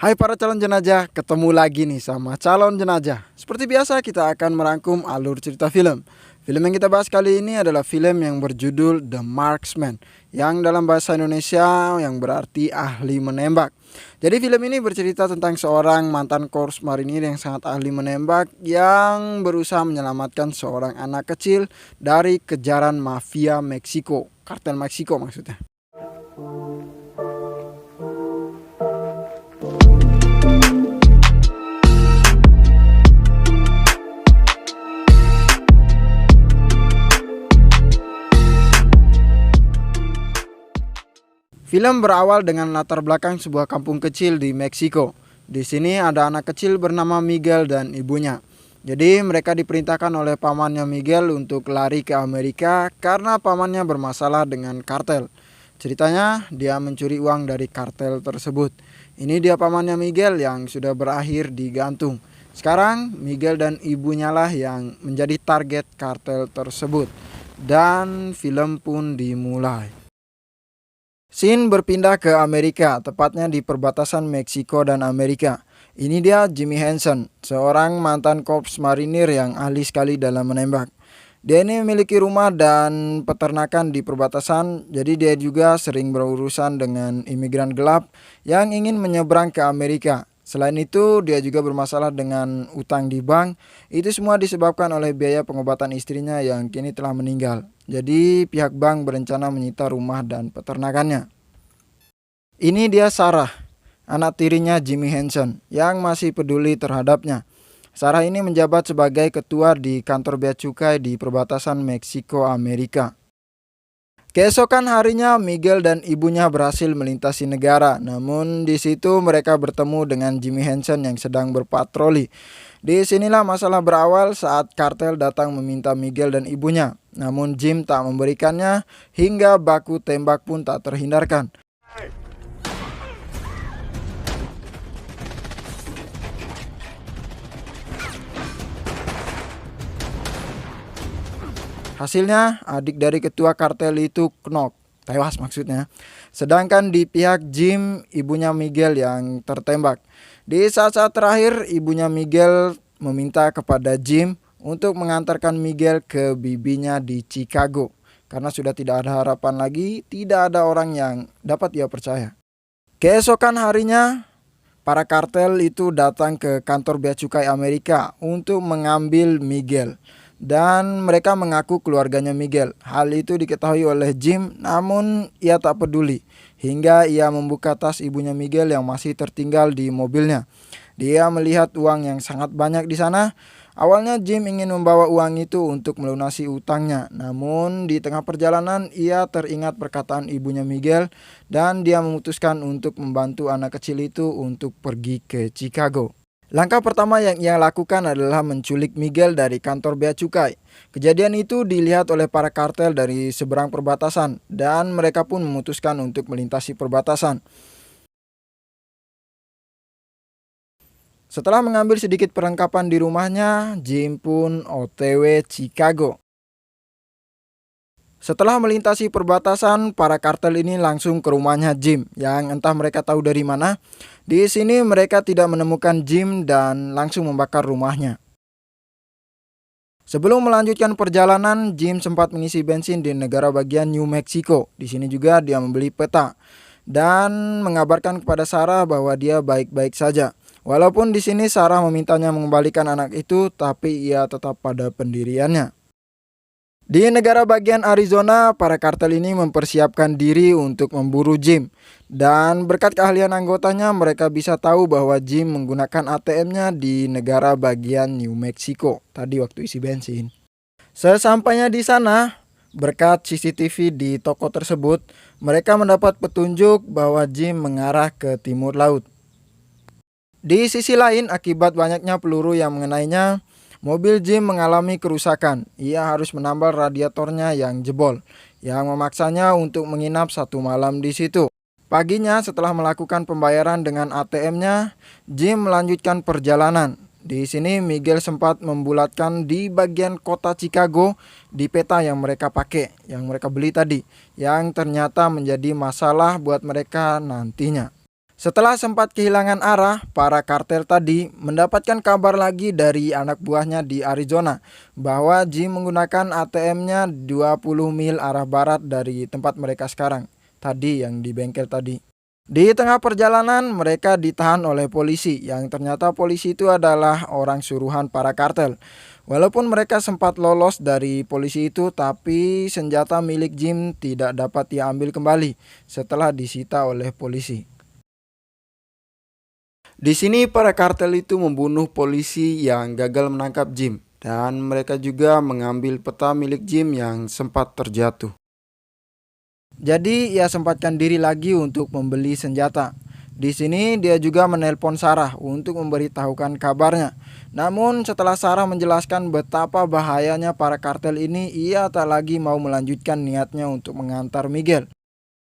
Hai para calon jenajah, ketemu lagi nih sama calon jenajah. Seperti biasa kita akan merangkum alur cerita film. Film yang kita bahas kali ini adalah film yang berjudul The Marksman, yang dalam bahasa Indonesia yang berarti ahli menembak. Jadi film ini bercerita tentang seorang mantan korps marinir yang sangat ahli menembak yang berusaha menyelamatkan seorang anak kecil dari kejaran mafia Meksiko, kartel Meksiko maksudnya. Film berawal dengan latar belakang sebuah kampung kecil di Meksiko. Di sini ada anak kecil bernama Miguel dan ibunya. Jadi mereka diperintahkan oleh pamannya Miguel untuk lari ke Amerika karena pamannya bermasalah dengan kartel. Ceritanya dia mencuri uang dari kartel tersebut. Ini dia pamannya Miguel yang sudah berakhir digantung. Sekarang Miguel dan ibunya lah yang menjadi target kartel tersebut. Dan film pun dimulai. Scene berpindah ke Amerika, tepatnya di perbatasan Meksiko dan Amerika. Ini dia Jimmy Hansen, seorang mantan korps marinir yang ahli sekali dalam menembak. Dia ini memiliki rumah dan peternakan di perbatasan, jadi dia juga sering berurusan dengan imigran gelap yang ingin menyeberang ke Amerika. Selain itu, dia juga bermasalah dengan utang di bank. Itu semua disebabkan oleh biaya pengobatan istrinya yang kini telah meninggal. Jadi pihak bank berencana menyita rumah dan peternakannya. Ini dia Sarah, anak tirinya Jimmy Hansen yang masih peduli terhadapnya. Sarah ini menjabat sebagai ketua di kantor bea cukai di perbatasan Meksiko Amerika. Keesokan harinya Miguel dan ibunya berhasil melintasi negara, namun di situ mereka bertemu dengan Jimmy Hansen yang sedang berpatroli. Di sinilah masalah berawal saat kartel datang meminta Miguel dan ibunya, namun Jim tak memberikannya hingga baku tembak pun tak terhindarkan. Hasilnya, adik dari ketua kartel itu knock, tewas maksudnya. Sedangkan di pihak Jim, ibunya Miguel yang tertembak. Di saat-saat terakhir, ibunya Miguel meminta kepada Jim untuk mengantarkan Miguel ke bibinya di Chicago. Karena sudah tidak ada harapan lagi, tidak ada orang yang dapat ia percaya. Keesokan harinya, para kartel itu datang ke kantor bea cukai Amerika untuk mengambil Miguel. Dan mereka mengaku keluarganya Miguel. Hal itu diketahui oleh Jim, namun ia tak peduli. Hingga ia membuka tas ibunya Miguel yang masih tertinggal di mobilnya. Dia melihat uang yang sangat banyak di sana. Awalnya Jim ingin membawa uang itu untuk melunasi utangnya. Namun di tengah perjalanan ia teringat perkataan ibunya Miguel. Dan dia memutuskan untuk membantu anak kecil itu untuk pergi ke Chicago. Langkah pertama yang ia lakukan adalah menculik Miguel dari kantor bea cukai. Kejadian itu dilihat oleh para kartel dari seberang perbatasan dan mereka pun memutuskan untuk melintasi perbatasan. Setelah mengambil sedikit perlengkapan di rumahnya, Jim pun OTW Chicago. Setelah melintasi perbatasan, para kartel ini langsung ke rumahnya Jim, yang entah mereka tahu dari mana. Di sini mereka tidak menemukan Jim dan langsung membakar rumahnya. Sebelum melanjutkan perjalanan, Jim sempat mengisi bensin di negara bagian New Mexico. Di sini juga dia membeli peta dan mengabarkan kepada Sarah bahwa dia baik-baik saja. Walaupun di sini Sarah memintanya mengembalikan anak itu, tapi ia tetap pada pendiriannya. Di negara bagian Arizona, para kartel ini mempersiapkan diri untuk memburu Jim. Dan berkat keahlian anggotanya, mereka bisa tahu bahwa Jim menggunakan ATM-nya di negara bagian New Mexico. Tadi waktu isi bensin. Sesampainya di sana, berkat CCTV di toko tersebut, mereka mendapat petunjuk bahwa Jim mengarah ke timur laut. Di sisi lain, akibat banyaknya peluru yang mengenainya, mobil Jim mengalami kerusakan. Ia harus menambal radiatornya yang jebol, yang memaksanya untuk menginap 1 malam di situ. Paginya setelah melakukan pembayaran dengan ATM-nya, Jim melanjutkan perjalanan. Di sini Miguel sempat membulatkan di bagian kota Chicago di peta yang mereka pakai, yang mereka beli tadi, yang ternyata menjadi masalah buat mereka nantinya. Setelah sempat kehilangan arah, para kartel tadi mendapatkan kabar lagi dari anak buahnya di Arizona bahwa Jim menggunakan ATM-nya 20 mil arah barat dari tempat mereka sekarang, tadi yang di bengkel tadi. Di tengah perjalanan, mereka ditahan oleh polisi, yang ternyata polisi itu adalah orang suruhan para kartel. Walaupun mereka sempat lolos dari polisi itu, tapi senjata milik Jim tidak dapat diambil kembali setelah disita oleh polisi. Di sini para kartel itu membunuh polisi yang gagal menangkap Jim, dan mereka juga mengambil peta milik Jim yang sempat terjatuh. Jadi ia sempatkan diri lagi untuk membeli senjata. Di sini dia juga menelpon Sarah untuk memberitahukan kabarnya. Namun setelah Sarah menjelaskan betapa bahayanya para kartel ini, ia tak lagi mau melanjutkan niatnya untuk mengantar Miguel.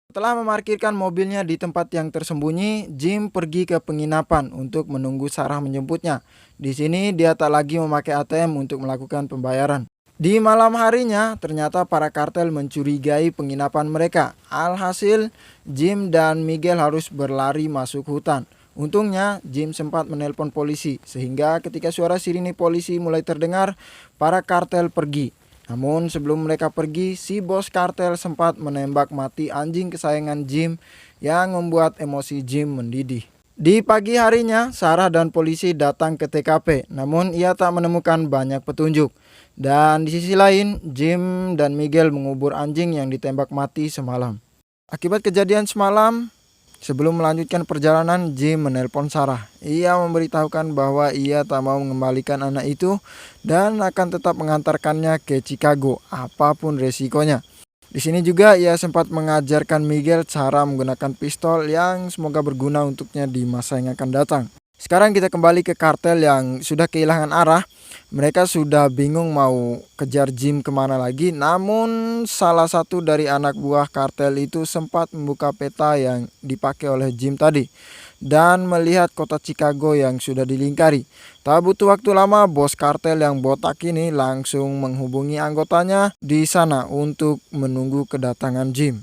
Setelah memarkirkan mobilnya di tempat yang tersembunyi, Jim pergi ke penginapan untuk menunggu Sarah menjemputnya. Di sini dia tak lagi memakai ATM untuk melakukan pembayaran. Di malam harinya, ternyata para kartel mencurigai penginapan mereka. Alhasil, Jim dan Miguel harus berlari masuk hutan. Untungnya, Jim sempat menelpon polisi, sehingga ketika suara sirine polisi mulai terdengar, para kartel pergi. Namun sebelum mereka pergi, si bos kartel sempat menembak mati anjing kesayangan Jim yang membuat emosi Jim mendidih. Di pagi harinya, Sarah dan polisi datang ke TKP, namun ia tak menemukan banyak petunjuk. Dan di sisi lain, Jim dan Miguel mengubur anjing yang ditembak mati semalam. Akibat kejadian semalam, sebelum melanjutkan perjalanan, Jim menelpon Sarah. Ia memberitahukan bahwa ia tak mau mengembalikan anak itu dan akan tetap mengantarkannya ke Chicago, apapun resikonya. Di sini juga ia sempat mengajarkan Miguel cara menggunakan pistol yang semoga berguna untuknya di masa yang akan datang. Sekarang kita kembali ke kartel yang sudah kehilangan arah. Mereka sudah bingung mau kejar Jim kemana lagi. Namun salah satu dari anak buah kartel itu sempat membuka peta yang dipakai oleh Jim tadi dan melihat kota Chicago yang sudah dilingkari. Tak butuh waktu lama, bos kartel yang botak ini langsung menghubungi anggotanya di sana untuk menunggu kedatangan Jim.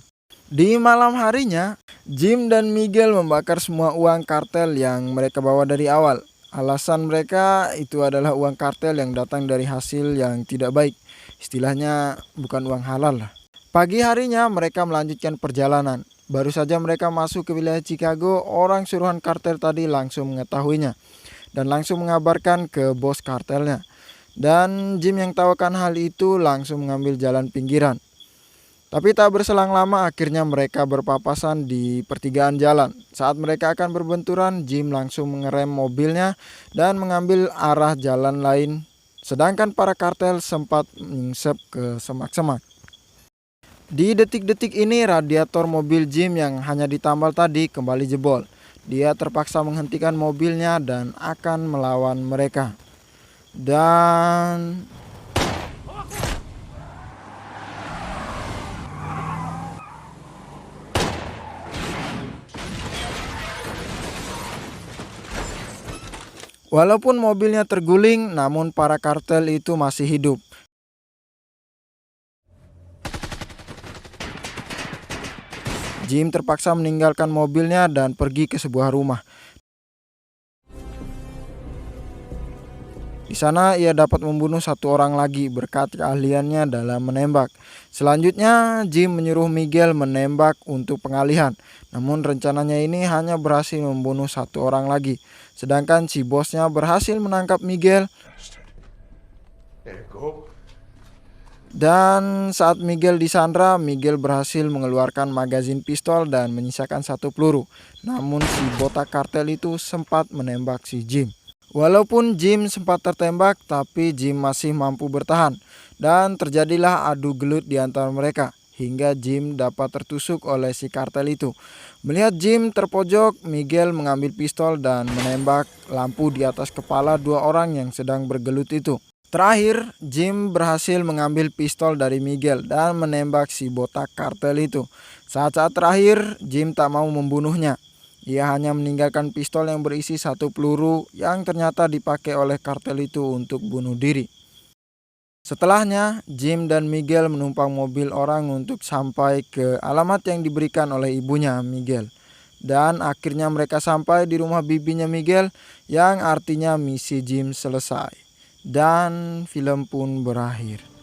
Di malam harinya, Jim dan Miguel membakar semua uang kartel yang mereka bawa dari awal. Alasan mereka itu adalah uang kartel yang datang dari hasil yang tidak baik. Istilahnya bukan uang halal lah. Pagi harinya mereka melanjutkan perjalanan. Baru saja mereka masuk ke wilayah Chicago, orang suruhan kartel tadi langsung mengetahuinya dan langsung mengabarkan ke bos kartelnya. Dan Jim yang tahu akan hal itu langsung mengambil jalan pinggiran. Tapi tak berselang lama akhirnya mereka berpapasan di pertigaan jalan. Saat mereka akan berbenturan, Jim langsung mengerem mobilnya dan mengambil arah jalan lain. Sedangkan para kartel sempat menyingsap ke semak-semak. Di detik-detik ini radiator mobil Jim yang hanya ditambal tadi kembali jebol. Dia terpaksa menghentikan mobilnya dan akan melawan mereka. Dan walaupun mobilnya terguling, namun para kartel itu masih hidup. Jim terpaksa meninggalkan mobilnya dan pergi ke sebuah rumah. Di sana ia dapat membunuh satu orang lagi berkat keahliannya dalam menembak. Selanjutnya, Jim menyuruh Miguel menembak untuk pengalihan. Namun rencananya ini hanya berhasil membunuh satu orang lagi. Sedangkan si bosnya berhasil menangkap Miguel. Dan saat Miguel disandra, Miguel berhasil mengeluarkan magazin pistol dan menyisakan satu peluru. Namun si botak kartel itu sempat menembak si Jim. Walaupun Jim sempat tertembak, tapi Jim masih mampu bertahan. Dan terjadilah adu gelut di antara mereka, hingga Jim dapat tertusuk oleh si kartel itu. Melihat Jim terpojok, Miguel mengambil pistol dan menembak lampu di atas kepala dua orang yang sedang bergelut itu. Terakhir, Jim berhasil mengambil pistol dari Miguel dan menembak si botak kartel itu. Saat-saat terakhir, Jim tak mau membunuhnya. Ia hanya meninggalkan pistol yang berisi satu peluru yang ternyata dipakai oleh kartel itu untuk bunuh diri. Setelahnya, Jim dan Miguel menumpang mobil orang untuk sampai ke alamat yang diberikan oleh ibunya Miguel. Dan akhirnya mereka sampai di rumah bibinya Miguel, yang artinya misi Jim selesai. Dan film pun berakhir.